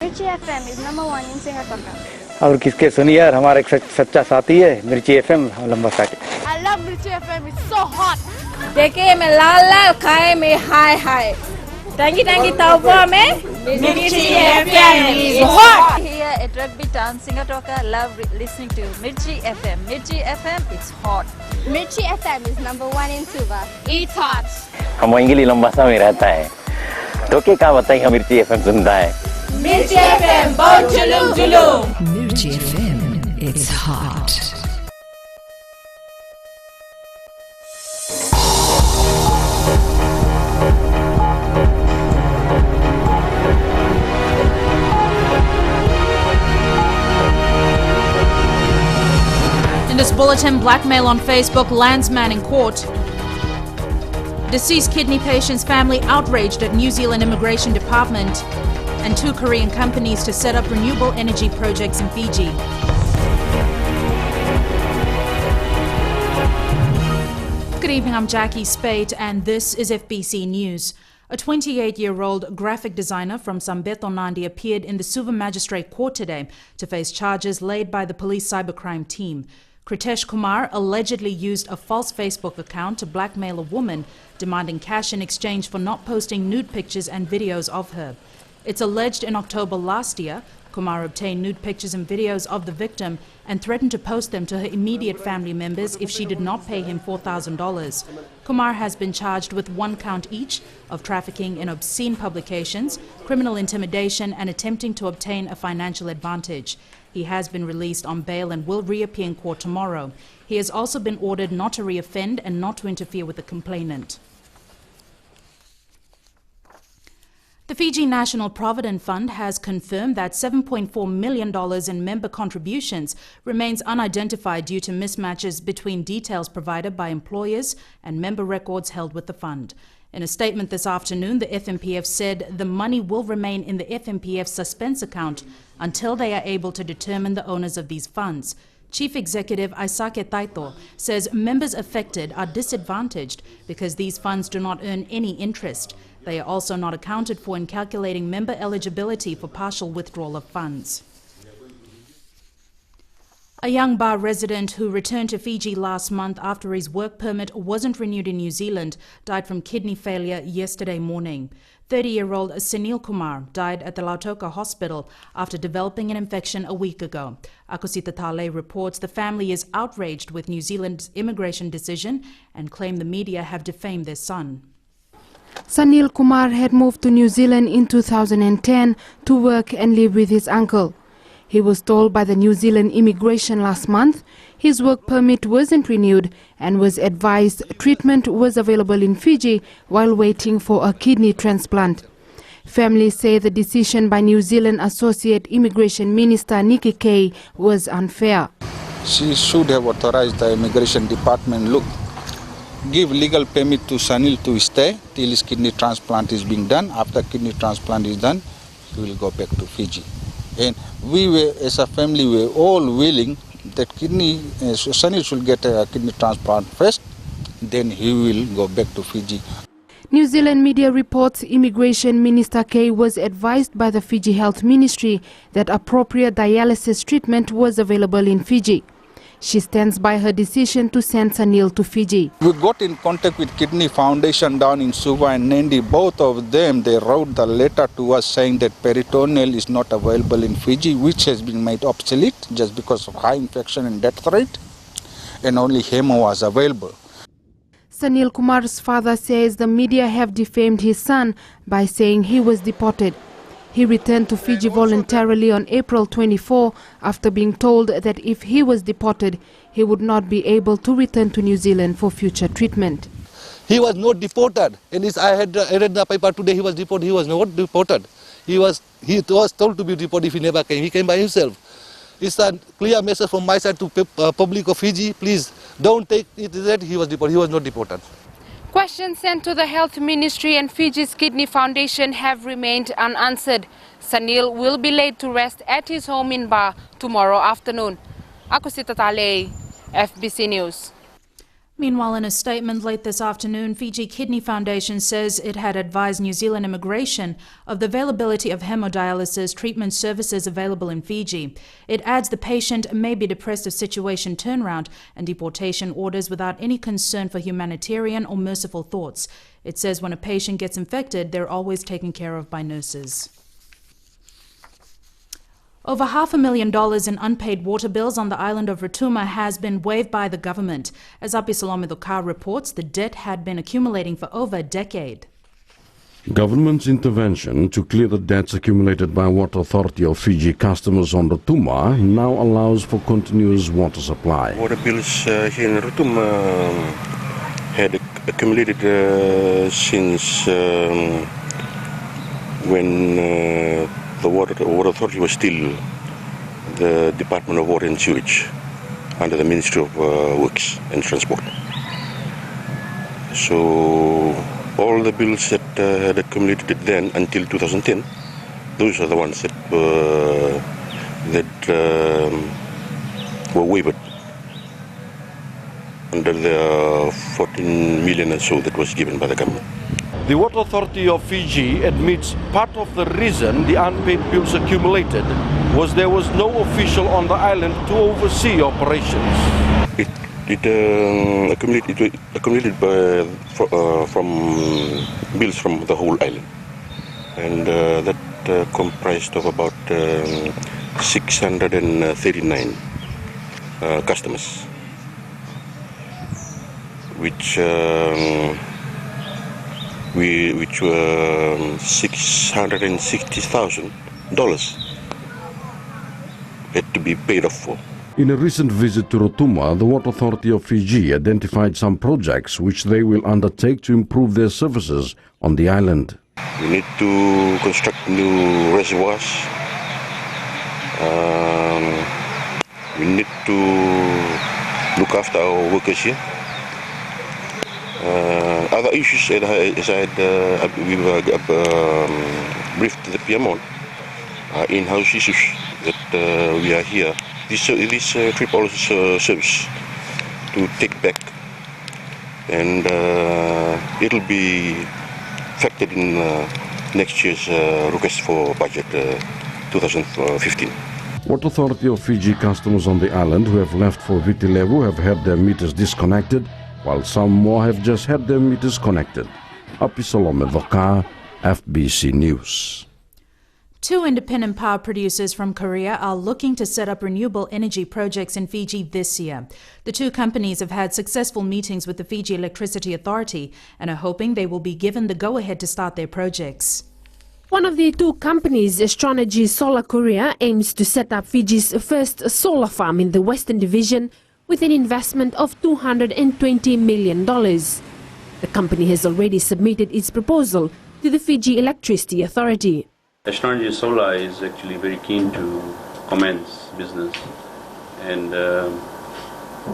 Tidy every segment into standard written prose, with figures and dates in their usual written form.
Mirchi FM is #1 in Singapore. और किसके सुनिए यार, हमारा एक सच्चा साथी है मिर्ची एफएम लंबा साथी. I love Mirchi FM. It's so hot. देखे में लाल लाल, खाए में हाय हाय. Tangi tauba में Mirchi FM is hot. Here at Rugby Town, Singatoka, love listening to Mirchi FM. Mirchi FM, it's hot. Mirchi FM is #1 in Suva. It's hot. हम वहीं के लिए लंबा सा में रहता है, तो क्या बताइए हम मिर्ची एफएम सुनता है. Mirchi FM, बहुत जुलूम जुलूम. Mirchi FM, it's hot. In this bulletin, blackmail on Facebook lands man in court. Deceased kidney patient's family outraged at New Zealand Immigration Department. And 2 Korean companies to set up renewable energy projects in Fiji. Good evening, I'm Jackie Spate and this is FBC News. A 28-year-old graphic designer from Sambeto Nandi appeared in the Suva Magistrate Court today to face charges laid by the police cybercrime team. Kritesh Kumar allegedly used a false Facebook account to blackmail a woman, demanding cash in exchange for not posting nude pictures and videos of her. It's alleged in October last year, Kumar obtained nude pictures and videos of the victim and threatened to post them to her immediate family members if she did not pay him $4,000. Kumar has been charged with 1 count each of trafficking in obscene publications, criminal intimidation, and attempting to obtain a financial advantage. He has been released on bail and will reappear in court tomorrow. He has also been ordered not to reoffend and not to interfere with the complainant. The Fiji National Provident Fund has confirmed that $7.4 million in member contributions remains unidentified due to mismatches between details provided by employers and member records held with the fund. In a statement this afternoon, the FNPF said the money will remain in the FNPF suspense account until they are able to determine the owners of these funds. Chief Executive Aisake Taito says members affected are disadvantaged because these funds do not earn any interest. They are also not accounted for in calculating member eligibility for partial withdrawal of funds. A young bar resident who returned to Fiji last month after his work permit wasn't renewed in New Zealand died from kidney failure yesterday morning. 30-year-old Sunil Kumar died at the Lautoka Hospital after developing an infection a week ago. Akosita Tale reports the family is outraged with New Zealand's immigration decision and claim the media have defamed their son. Sunil Kumar had moved to New Zealand in 2010 to work and live with his uncle. He was told by the New Zealand immigration last month his work permit wasn't renewed and was advised treatment was available in Fiji while waiting for a kidney transplant. Families say the decision by New Zealand Associate Immigration Minister Nikki Kay was unfair. She should have authorized the immigration department, give legal permit to Sunil to stay till his kidney transplant is being done. After kidney transplant is done, he will go back to Fiji. And we were, as a family, we were all willing that Sunil should get a kidney transplant first, then he will go back to Fiji. New Zealand media reports Immigration Minister Kay was advised by the Fiji Health Ministry that appropriate dialysis treatment was available in Fiji. She stands by her decision to send Sunil to Fiji. We got in contact with Kidney Foundation down in Suva and Nandi. Both of them, they wrote the letter to us saying that peritoneal is not available in Fiji, which has been made obsolete just because of high infection and death rate, and only hemo was available. Sunil Kumar's father says the media have defamed his son by saying he was deported. He returned to Fiji voluntarily on April 24 after being told that if he was deported, he would not be able to return to New Zealand for future treatment. He was not deported. I read the paper today, he was deported. He was not deported. He was told to be deported if he never came. He came by himself. It's a clear message from my side to public of Fiji. Please don't take it that he was deported. He was not deported. Questions sent to the Health Ministry and Fiji's Kidney Foundation have remained unanswered. Sunil will be laid to rest at his home in Ba tomorrow afternoon. Akosita Tale, FBC News. Meanwhile, in a statement late this afternoon, Fiji Kidney Foundation says it had advised New Zealand immigration of the availability of hemodialysis treatment services available in Fiji. It adds the patient may be depressed if situation turnaround and deportation orders without any concern for humanitarian or merciful thoughts. It says when a patient gets infected, they're always taken care of by nurses. Over $500,000 in unpaid water bills on the island of Rotuma has been waived by the government. As Api Salome Dokar reports, the debt had been accumulating for over a decade. Government's intervention to clear the debts accumulated by Water Authority of Fiji customers on Rotuma now allows for continuous water supply. Water bills here in Rotuma had accumulated since when the Water Authority was still the Department of Water and Sewage under the Ministry of Works and Transport. So all the bills that had accumulated then until 2010, those are the ones that were waived under the 14 million or so that was given by the government. The Water Authority of Fiji admits part of the reason the unpaid bills accumulated was there was no official on the island to oversee operations. It accumulated from bills from the whole island, and that comprised of about 639 customers, which were $660,000 had to be paid off for. In a recent visit to Rotuma, the Water Authority of Fiji identified some projects which they will undertake to improve their services on the island. We need to construct new reservoirs. We need to look after our workers here. Other issues, as I had briefed the PM on, in-house issues that we are here. This trip also serves to take back, and it'll be factored in next year's request for budget 2015. Water Authority of Fiji customers on the island who have left for Vitilevu have had their meters disconnected, while some more have just had their meters connected. Api Salome Dokar, FBC News. Two independent power producers from Korea are looking to set up renewable energy projects in Fiji this year. The two companies have had successful meetings with the Fiji Electricity Authority and are hoping they will be given the go-ahead to start their projects. One of the two companies, Strategy Solar Korea, aims to set up Fiji's first solar farm in the Western Division with an investment of $220 million. The company has already submitted its proposal to the Fiji Electricity Authority. Strategy Solar is actually very keen to commence business, and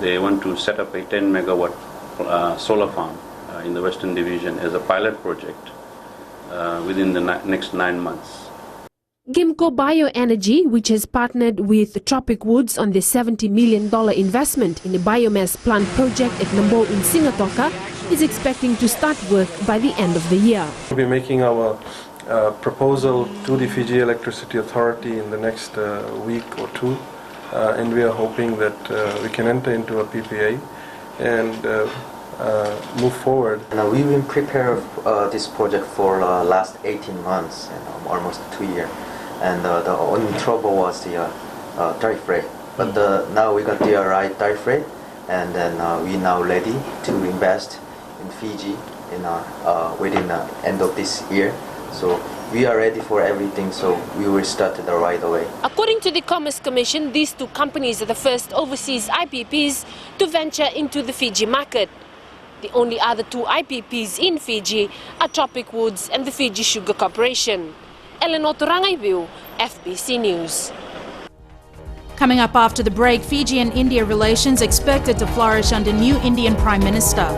they want to set up a 10 megawatt solar farm in the Western Division as a pilot project within the next 9 months. Gimco Bioenergy, which has partnered with Tropic Woods on the $70 million investment in a biomass plant project at Nambo in Singatoka, is expecting to start work by the end of the year. We'll be making our proposal to the Fiji Electricity Authority in the next week or two, and we are hoping that we can enter into a PPA and move forward. We've been preparing this project for last 18 months and almost 2 years, and the only trouble was the tariff rate. But now we got the right tariff rate, and then we now ready to invest in Fiji within the end of this year. So we are ready for everything, so we will start right away. According to the Commerce Commission, these two companies are the first overseas IPPs to venture into the Fiji market. The only other two IPPs in Fiji are Tropic Woods and the Fiji Sugar Corporation. Eleanor Turangaibiu, FBC News. Coming up after the break, Fiji and India relations expected to flourish under new Indian Prime Minister.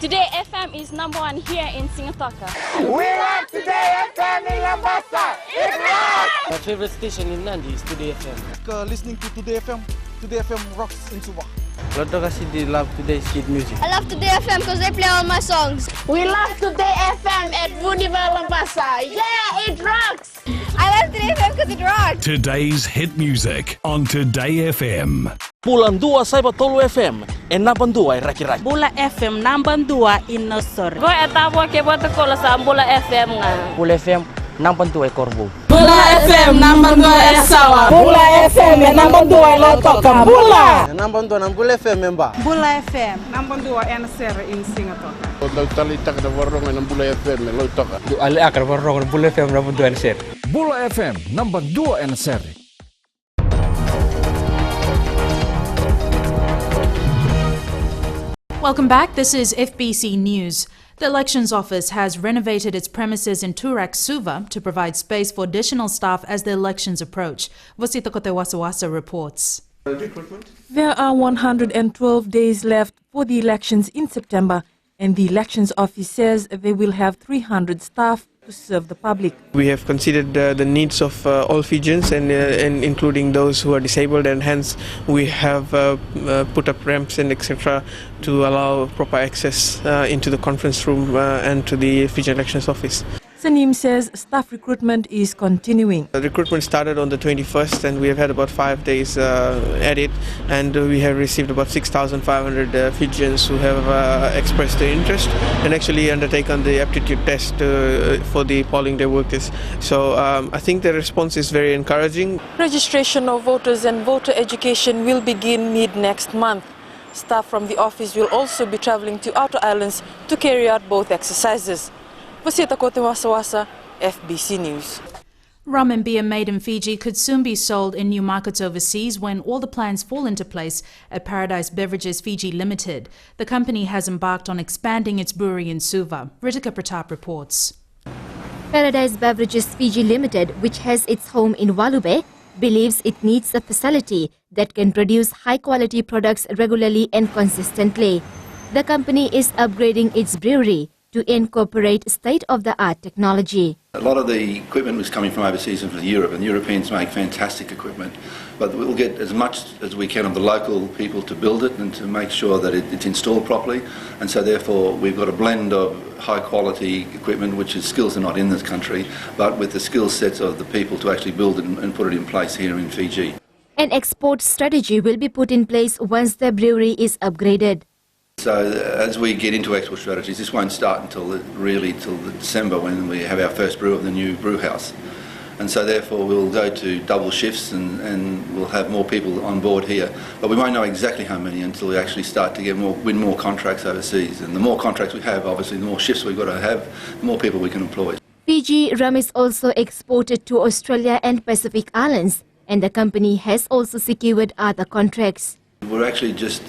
Today FM FM is #1 here in Singapore. We love Today FM in Mombasa. It rocks! My favorite station in Nandi is Today FM. Listening to Today FM. Today FM rocks in Sabah. Loto kasi di love Today's kid music. I love Today FM because they play all my songs. We love Today FM at Vuniva Mombasa. Yeah, it rocks! I love Today FM because it rocks. Today's hit music on Today FM. Bulan 2 saya Tolu FM, enapan 2 raki-raki. Bula FM namban 2 in Nosor. Go etawa ke buat kola sa Bula FM nga. Bula FM nampan 2 Korbo. Bula FM namban 2 Sawa. Bula FM namban 2 Lotoka. Bula! Nampan 2 Bula FM member. Bula FM namban 2 NSR in Singapore. Kalau talitak na warong ng Bula FM, Lotoka. Ali akar warong Bula FM nampan 2 NSR. Bula FM number 2 NSR. Welcome back. This is FBC News. The Elections Office has renovated its premises in Turak, Suva to provide space for additional staff as the elections approach. Vosita Kotewasawasa reports. There are 112 days left for the elections in September, and the Elections Office says they will have 300 staff to serve the public. We have considered the needs of all Fijians and including those who are disabled, and hence we have put up ramps and etc. to allow proper access into the conference room and to the Fijian Elections Office. Sanim says staff recruitment is continuing. The recruitment started on the 21st and we have had about 5 days at it, and we have received about 6,500 Fijians who have expressed their interest and actually undertaken the aptitude test for the polling day workers. So I think the response is very encouraging. Registration of voters and voter education will begin mid-next month. Staff from the office will also be travelling to outer islands to carry out both exercises. Vasita Kotewasawasa, FBC News. Rum and beer made in Fiji could soon be sold in new markets overseas when all the plans fall into place at Paradise Beverages Fiji Limited. The company has embarked on expanding its brewery in Suva. Ritika Pratap reports. Paradise Beverages Fiji Limited, which has its home in Walube, believes it needs a facility that can produce high-quality products regularly and consistently. The company is upgrading its brewery to incorporate state-of-the-art technology. A lot of the equipment was coming from overseas and from Europe, and the Europeans make fantastic equipment. But we'll get as much as we can of the local people to build it and to make sure that it's installed properly. And so therefore we've got a blend of high-quality equipment, which is skills are not in this country, but with the skill sets of the people to actually build it and put it in place here in Fiji. An export strategy will be put in place once the brewery is upgraded. So as we get into export strategies, this won't start until December when we have our first brew of the new brew house. And so therefore we'll go to double shifts and we'll have more people on board here. But we won't know exactly how many until we actually start to win more contracts overseas. And the more contracts we have, obviously the more shifts we've got to have, the more people we can employ. Fiji rum is also exported to Australia and Pacific Islands, and the company has also secured other contracts. We're actually just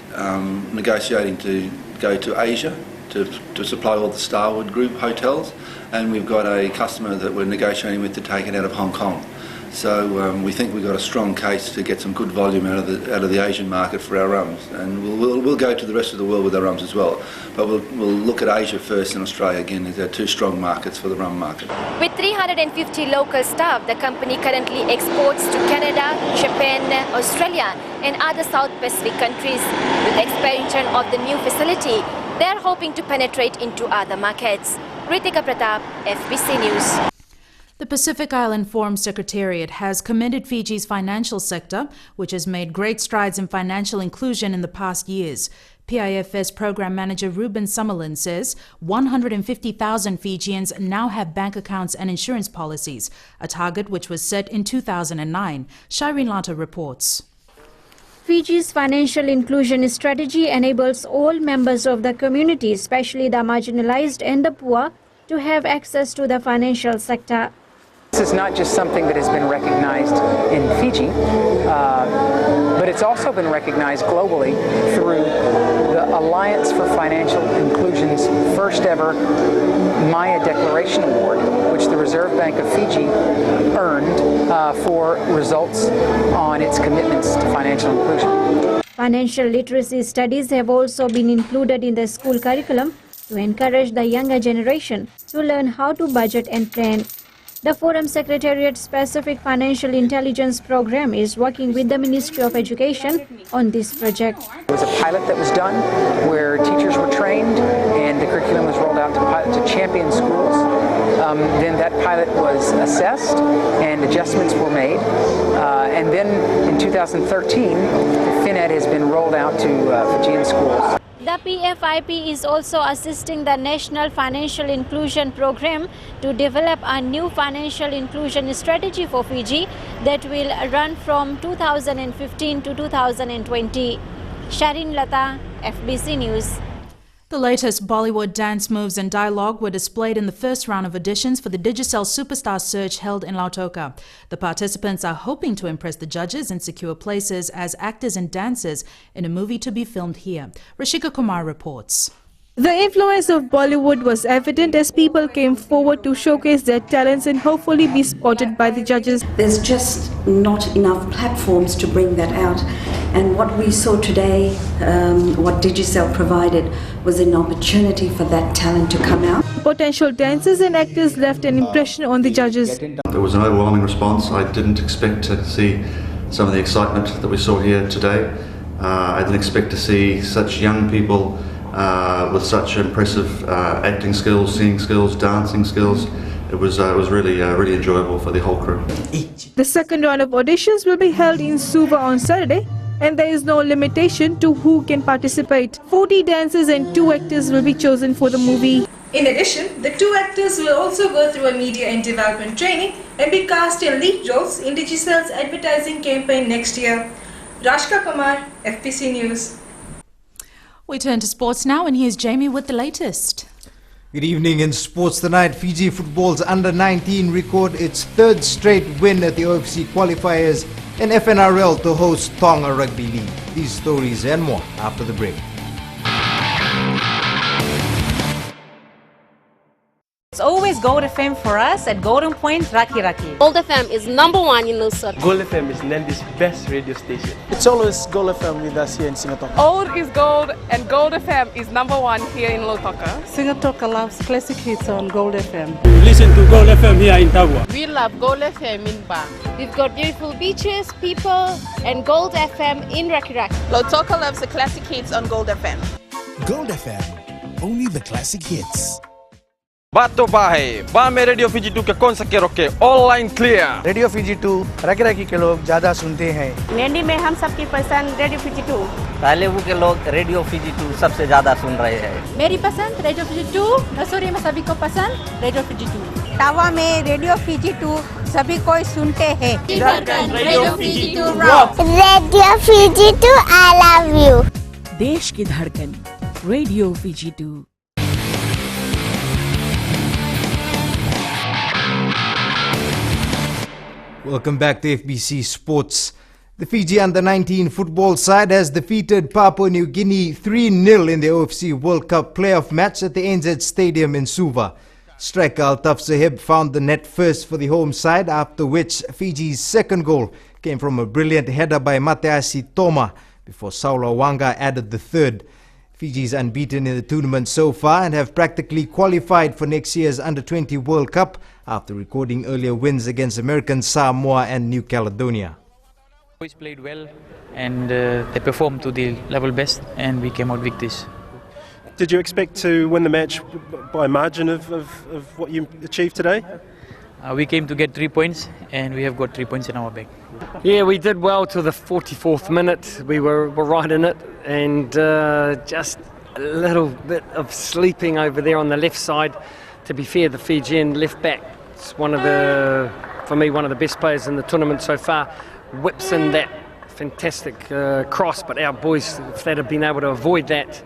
negotiating to go to Asia to supply all the Starwood Group hotels, and we've got a customer that we're negotiating with to take it out of Hong Kong. So we think we've got a strong case to get some good volume out of the Asian market for our rums, and we'll go to the rest of the world with our rums as well. But we'll look at Asia first and Australia again as our two strong markets for the rum market. With 350 local staff, the company currently exports to Canada, Japan, Australia and other South Pacific countries. With the expansion of the new facility, they are hoping to penetrate into other markets. Ritika Pratap, FBC News. The Pacific Island Forum Secretariat has commended Fiji's financial sector, which has made great strides in financial inclusion in the past years. PIFS Program Manager Ruben Summerlin says 150,000 Fijians now have bank accounts and insurance policies, a target which was set in 2009. Shireen Lata reports. Fiji's financial inclusion strategy enables all members of the community, especially the marginalized and the poor, to have access to the financial sector. This is not just something that has been recognized in Fiji, but it's also been recognized globally through the Alliance for Financial Inclusion's first ever Maya Declaration Award, which the Reserve Bank of Fiji earned for results on its commitments to financial inclusion. Financial literacy studies have also been included in the school curriculum to encourage the younger generation to learn how to budget and plan. The Forum Secretariat Specific Financial Intelligence Program is working with the Ministry of Education on this project. There was a pilot that was done where teachers were trained and the curriculum was rolled out to champion schools. Then that pilot was assessed and adjustments were made. And then in 2013, FinEd has been rolled out to Fijian schools. The PFIP is also assisting the National Financial Inclusion Program to develop a new financial inclusion strategy for Fiji that will run from 2015 to 2020. Sharin Lata, FBC News. The latest Bollywood dance moves and dialogue were displayed in the first round of auditions for the Digicel Superstar Search held in Lautoka. The participants are hoping to impress the judges and secure places as actors and dancers in a movie to be filmed here. Rashika Kumar reports. The influence of Bollywood was evident as people came forward to showcase their talents and hopefully be spotted by the judges. There's just not enough platforms to bring that out. And what we saw today, what Digicel provided, was an opportunity for that talent to come out. Potential dancers and actors left an impression on the judges. There was an overwhelming response. I didn't expect to see some of the excitement that we saw here today. I didn't expect to see such young people with such impressive acting skills, singing skills, dancing skills. It was really enjoyable for the whole crew. The second round of auditions will be held in Suva on Saturday, and there is no limitation to who can participate. 40 dancers and 2 actors will be chosen for the movie. In addition, the 2 actors will also go through a media and development training and be cast in lead roles in Digicel's advertising campaign next year. Rashka Kumar, FBC News. We turn to sports now, and here's Jamie with the latest. Good evening. In sports tonight, Fiji football's under-19 record its 3rd straight win at the OFC qualifiers and FNRL to host Tonga Rugby League. These stories and more after the break. It's always Gold FM for us at Golden Point, Raki Raki. Gold FM is #1 in Lusaka. Gold FM is Nelly's best radio station. It's always Gold FM with us here in Singapore. Old is gold, and Gold FM is #1 here in Lautoka. Singapore loves classic hits on Gold FM. Listen to Gold FM here in Tagua. We love Gold FM in Ba. We've got beautiful beaches, people, and Gold FM in Raki Raki. Lautoka loves the classic hits on Gold FM. Gold FM, only the classic hits. बातो बा है बा में radio Fiji 2 के कौन सा के रोके online clear radio Fiji 2 rocky rocky के लोग ज्यादा सुनते हैं। मेंढी में हम सबकी पसंद रेडियो Fiji 2। तालेबू के लोग रेडियो Fiji 2 सबसे ज्यादा सुन रहे हैं। मेरी पसंद रेडियो Fiji 2, नसूरी में सभी को पसंद रेडियो Fiji 2। टावा में रेडियो Fiji 2 सभी कोई सुनते हैं। Radio Fiji 2 rock. Radio Fiji 2 I love you। देश की धड़कन radio Fiji 2। Welcome back to FBC Sports. The Fiji under-19 football side has defeated Papua New Guinea 3-0 in the OFC World Cup playoff match at the NZ Stadium in Suva. Striker Altaf Sahib found the net first for the home side, after which Fiji's second goal came from a brilliant header by Mateasi Toma before Saula Wanga added the third. Fiji is unbeaten in the tournament so far and have practically qualified for next year's Under-20 World Cup after recording earlier wins against American Samoa and New Caledonia. Boys played well and they performed to the level best and we came out victorious. Did you expect to win the match by a margin of what you achieved today? We came to get 3 points and we have got 3 points in our bag. Yeah, we did well till the 44th minute. We were right in it, and just a little bit of sleeping over there on the left side. To be fair, the Fijian left back is for me, one of the best players in the tournament so far. Whips in that fantastic cross, but our boys, if they'd have been able to avoid that,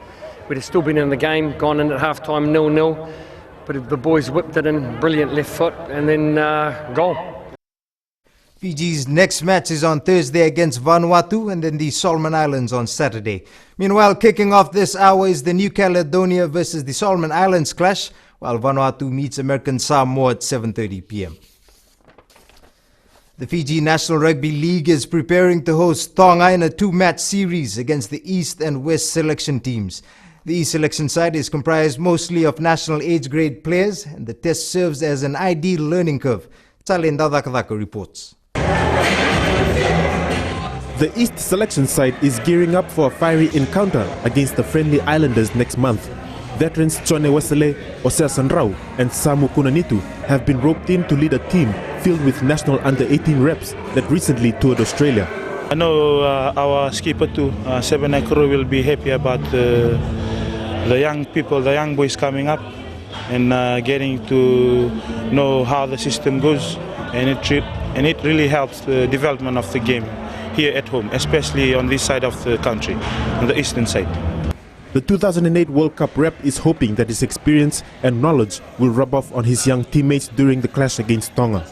we'd have still been in the game, gone in at half-time 0-0. But the boys whipped it in, brilliant left foot, and then goal. Fiji's next match is on Thursday against Vanuatu and then the Solomon Islands on Saturday. Meanwhile, kicking off this hour is the New Caledonia versus the Solomon Islands clash, while Vanuatu meets American Samoa at 7:30 p.m. The Fiji National Rugby League is preparing to host Tonga in a 2-match series against the East and West selection teams. The East selection side is comprised mostly of national age grade players, and the test serves as an ideal learning curve. Tsalenda Dakadaka reports. The East selection side is gearing up for a fiery encounter against the friendly Islanders next month. Veterans Chone Wesele, Osea Sandrau and Samu Kunanitu have been roped in to lead a team filled with national under-18 reps that recently toured Australia. I know our skipper too, Seven Crew, will be happy about the young people, the young boys coming up and getting to know how the system goes, and it really helps the development of the game here at home, especially on this side of the country, on the eastern side. The 2008 World Cup rep is hoping that his experience and knowledge will rub off on his young teammates during the clash against Tonga.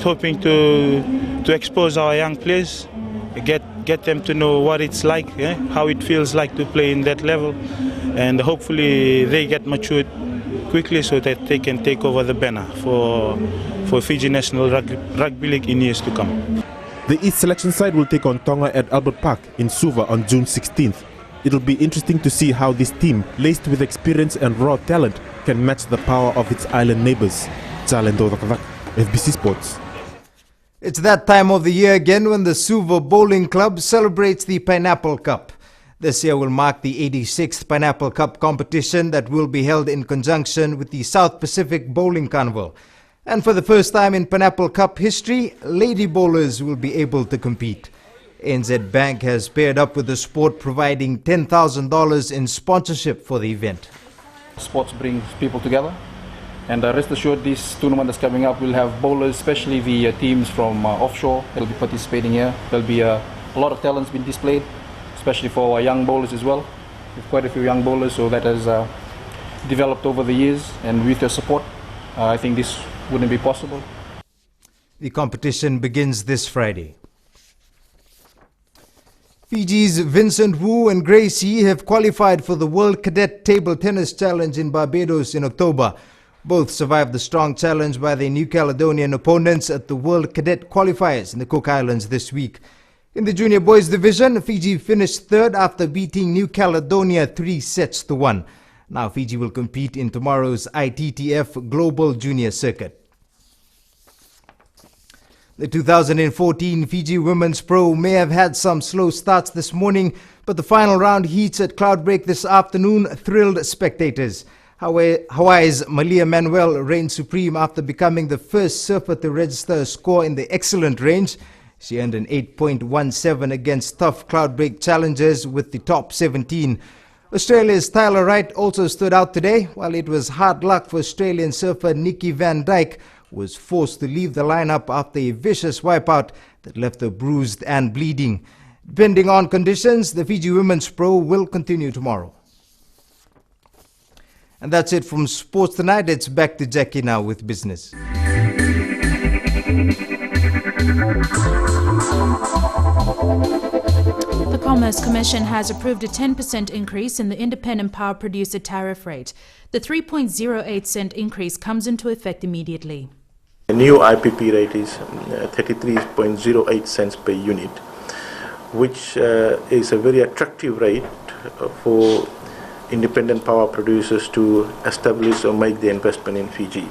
Hoping to expose our young players, get them to know what it's like, how it feels like to play in that level, and hopefully they get matured quickly so that they can take over the banner for Fiji National Rugby League in years to come. The East selection side will take on Tonga at Albert Park in Suva on June 16th. It'll be interesting to see how this team, laced with experience and raw talent, can match the power of its island neighbors. Tsalendo Dakadaka, FBC Sports. It's that time of the year again when the Suva Bowling Club celebrates the Pineapple Cup. This year will mark the 86th Pineapple Cup competition that will be held in conjunction with the South Pacific Bowling Carnival. And for the first time in Pineapple Cup history, lady bowlers will be able to compete. NZ Bank has paired up with the sport, providing $10,000 in sponsorship for the event. Sports brings people together, and rest assured this tournament that's coming up will have bowlers, especially the teams from offshore that will be participating here. There'll be a lot of talents being displayed, especially for our young bowlers as well. We have quite a few young bowlers, so that has developed over the years, and with your support, I think this wouldn't be possible. The competition begins this Friday. Fiji's Vincent Wu and Gracie have qualified for the World Cadet Table Tennis Challenge in Barbados in October. Both survived the strong challenge by their New Caledonian opponents at the World Cadet Qualifiers in the Cook Islands this week. In the junior boys division, Fiji finished third after beating New Caledonia 3-1. Now Fiji will compete in tomorrow's ITTF Global Junior Circuit. The 2014 Fiji Women's Pro may have had some slow starts this morning, but the final round heats at Cloudbreak this afternoon thrilled spectators. Hawaii's Malia Manuel reigned supreme after becoming the first surfer to register a score in the excellent range. She earned an 8.17 against tough Cloudbreak challengers with the top 17. Australia's Tyler Wright also stood out today, while it was hard luck for Australian surfer Nikki Van Dyke, who was forced to leave the lineup after a vicious wipeout that left her bruised and bleeding. Depending on conditions, the Fiji Women's Pro will continue tomorrow. And that's it from Sports Tonight. It's back to Jackie now with business. The Commerce Commission has approved a 10% increase in the independent power producer tariff rate. The 3.08 cent increase comes into effect immediately. The new IPP rate is 33.08 cents per unit, which is a very attractive rate for independent power producers to establish or make their investment in Fiji.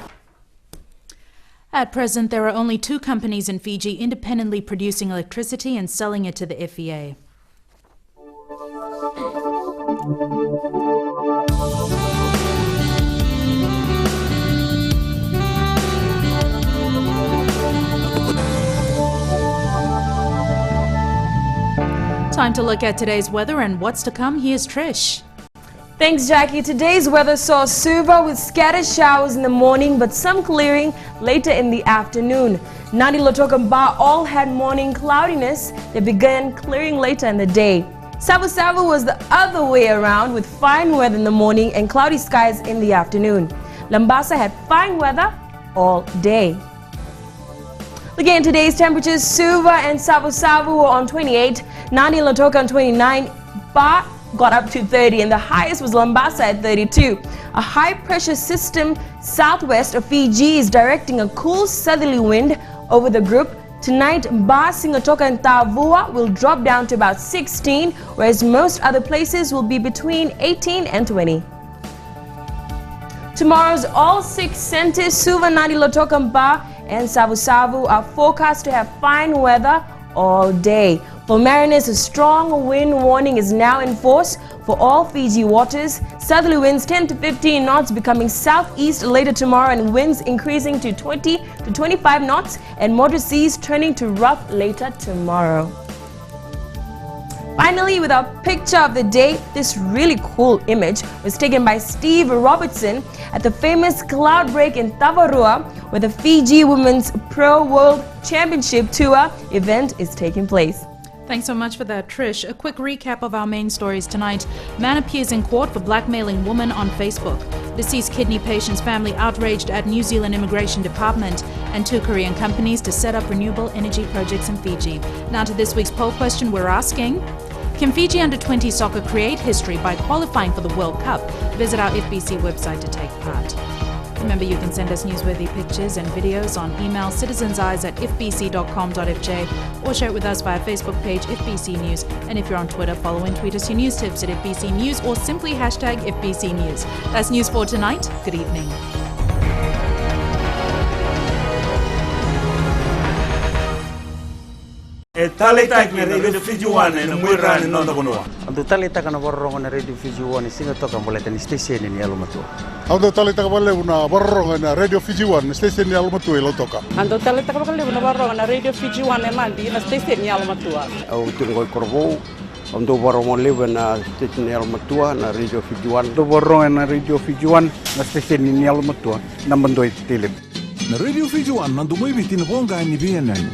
At present, there are only 2 companies in Fiji independently producing electricity and selling it to the FEA. Time to look at today's weather and what's to come. Here's Trish. Thanks, Jackie. Today's weather saw Suva with scattered showers in the morning, but some clearing later in the afternoon. Nadi Lotoka and Ba all had morning cloudiness. They began clearing later in the day. Savu Savu was the other way around, with fine weather in the morning and cloudy skies in the afternoon. Lambasa had fine weather all day. Looking at today's temperatures, Suva and Savu Savu were on 28, Nadi Lotoka on 29, Ba got up to 30, and the highest was Lambasa at 32. A high-pressure system southwest of Fiji is directing a cool southerly wind over the group Tonight, Ba, Singatoka and Tavua will drop down to about 16, whereas most other places will be between 18 and 20. Tomorrow's all 6 centers, Suva, Nadi, Lotoka, Ba and Savu Savu, are forecast to have fine weather all day. For mariners, a strong wind warning is now in force for all Fiji waters. Southerly winds 10 to 15 knots becoming southeast later tomorrow, and winds increasing to 20 to 25 knots, and moderate seas turning to rough later tomorrow. Finally, with our picture of the day, this really cool image was taken by Steve Robertson at the famous cloud break in Tavarua, where the Fiji Women's Pro World Championship Tour event is taking place. Thanks so much for that, Trish. A quick recap of our main stories tonight. Man appears in court for blackmailing woman on Facebook. Deceased kidney patient's family outraged at New Zealand Immigration Department, and 2 Korean companies to set up renewable energy projects in Fiji. Now to this week's poll question, we're asking: can Fiji Under-20 soccer create history by qualifying for the World Cup? Visit our FBC website to take part. Remember, you can send us newsworthy pictures and videos on email citizenseyes@fbc.com.fj, or share it with us via Facebook page FBC News. And if you're on Twitter, follow and tweet us your news tips at FBC News, or simply hashtag FBC News. That's news for tonight. Good evening. Talita na Radio Fiji One na mwira ni nonda bonua. Ando talita kana borro na Radio Fiji One singa toka boleta ni station ni alumatu. Ando talita kabale una borro na Radio Fiji One station ni alumatu ilo toka. Ando talita kabale una borro na Radio Fiji One mandi na station ni alumatu. Au tungo korbo ando borro mo live na station ni alumatu na Radio Fiji One. Ando borro na Radio Fiji One na station ni alumatu na mandoi tele. Na Radio Fiji One ando mo ibiti na bonga ni bienani.